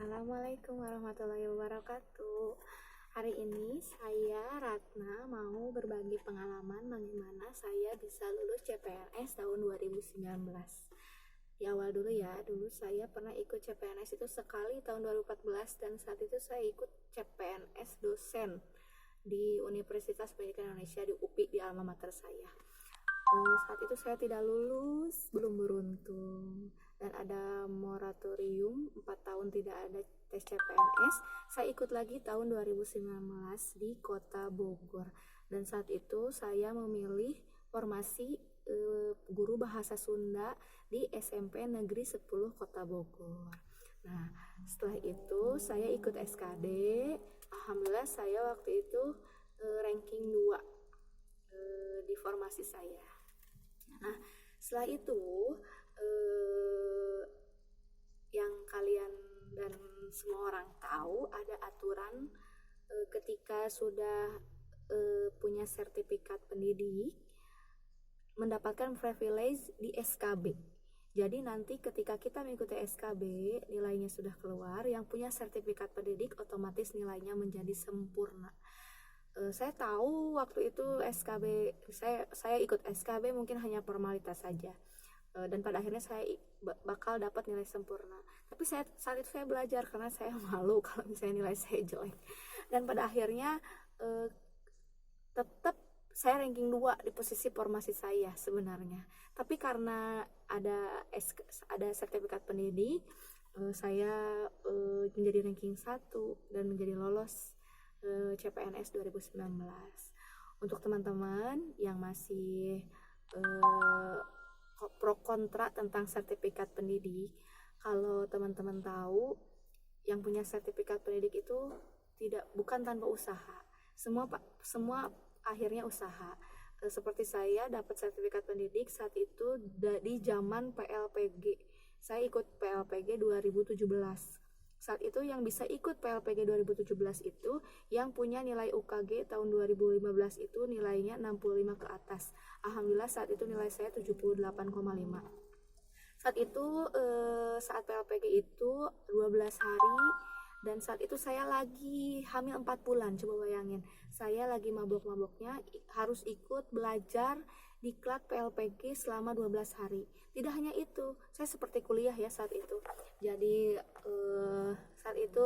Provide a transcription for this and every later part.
Assalamualaikum warahmatullahi wabarakatuh. Hari ini saya Ratna mau berbagi pengalaman bagaimana saya bisa lulus CPNS tahun 2019. Di awal dulu ya, dulu saya pernah ikut CPNS itu sekali tahun 2014 dan saat itu saya ikut CPNS dosen di Universitas Pendidikan Indonesia di UPI di alma mater saya. Saat itu saya tidak lulus, belum beruntung, dan ada moratorium 4 tahun tidak ada tes CPNS. Saya ikut lagi tahun 2019 di Kota Bogor, dan saat itu saya memilih formasi guru bahasa Sunda di SMP Negeri 10 Kota Bogor. Nah, setelah itu saya ikut SKD. Alhamdulillah saya waktu itu ranking 2 di formasi saya. Nah, setelah itu yang kalian dan semua orang tahu ada aturan ketika sudah punya sertifikat pendidik mendapatkan privilege di SKB. Jadi nanti ketika kita mengikuti SKB, nilainya sudah keluar, yang punya sertifikat pendidik otomatis nilainya menjadi sempurna. Saya tahu waktu itu SKB saya ikut SKB mungkin hanya formalitas saja, dan pada akhirnya saya bakal dapat nilai sempurna. Tapi saat itu saya belajar karena saya malu kalau misalnya nilai saya jelek, dan pada akhirnya tetap saya ranking 2 di posisi formasi saya sebenarnya. Tapi karena ada sertifikat pendidik, saya menjadi ranking 1 dan menjadi lolos CPNS 2019. Untuk teman-teman yang masih pro kontra tentang sertifikat pendidik, kalau teman-teman tahu, yang punya sertifikat pendidik itu bukan tanpa usaha. Semua akhirnya usaha. Seperti saya dapat sertifikat pendidik saat itu di zaman PLPG. Saya ikut PLPG 2017. Saat itu yang bisa ikut PLPG 2017 itu yang punya nilai UKG tahun 2015 itu nilainya 65 ke atas. Alhamdulillah saat itu nilai saya 78,5. Saat itu saat PLPG itu 12 hari, dan saat itu saya lagi hamil 4 bulan. Coba bayangin, saya lagi mabok-maboknya harus ikut belajar diklat PLPG selama 12 hari. Tidak hanya itu, saya seperti kuliah ya saat itu. Jadi saat itu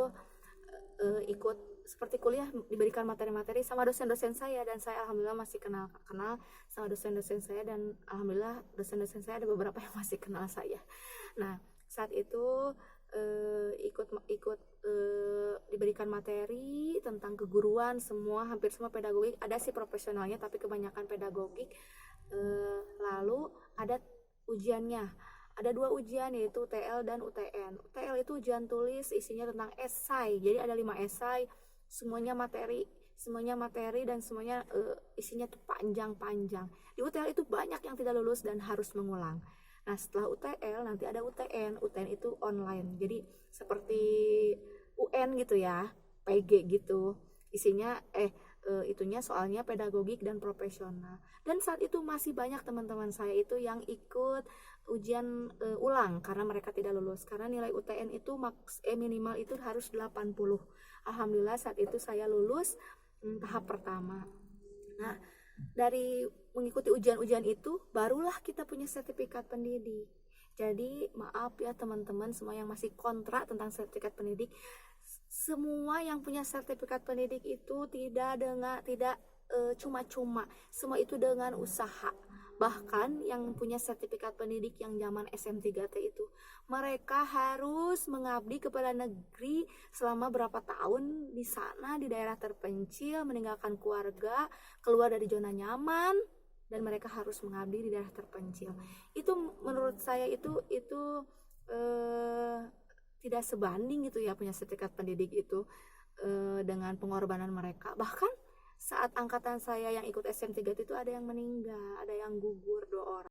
ikut seperti kuliah, diberikan materi-materi sama dosen-dosen saya, dan saya alhamdulillah masih kenal sama dosen-dosen saya, dan alhamdulillah dosen-dosen saya ada beberapa yang masih kenal saya. Nah, saat itu ikut diberikan materi tentang keguruan, hampir semua pedagogik, ada sih profesionalnya tapi kebanyakan pedagogik. Lalu ada ujiannya, ada 2 ujian yaitu UTL dan UTN. UTL itu ujian tulis, isinya tentang esai, jadi ada 5 esai, semuanya materi dan semuanya isinya tuh panjang-panjang. Di UTL itu banyak yang tidak lulus dan harus mengulang. Nah, setelah UTL nanti ada UTN. UTN itu online, jadi seperti UN gitu ya, PG gitu. Isinya itunya soalnya pedagogik dan profesional. Dan saat itu masih banyak teman-teman saya itu yang ikut ujian ulang karena mereka tidak lulus, karena nilai UTN itu minimal itu harus 80. Alhamdulillah saat itu saya lulus tahap pertama. Nah, dari mengikuti ujian-ujian itu barulah kita punya sertifikat pendidik. Jadi maaf ya teman-teman semua yang masih kontra tentang sertifikat pendidik. Semua yang punya sertifikat pendidik itu tidak cuma-cuma, semua itu dengan usaha. Bahkan yang punya sertifikat pendidik yang zaman SM3T itu, mereka harus mengabdi kepada negeri selama berapa tahun di sana di daerah terpencil, meninggalkan keluarga, keluar dari zona nyaman, dan mereka harus mengabdi di daerah terpencil. Itu menurut saya itu tidak sebanding gitu ya, punya sertifikat pendidik itu dengan pengorbanan mereka. Bahkan saat angkatan saya yang ikut SM3 itu ada yang meninggal, ada yang gugur 2 orang.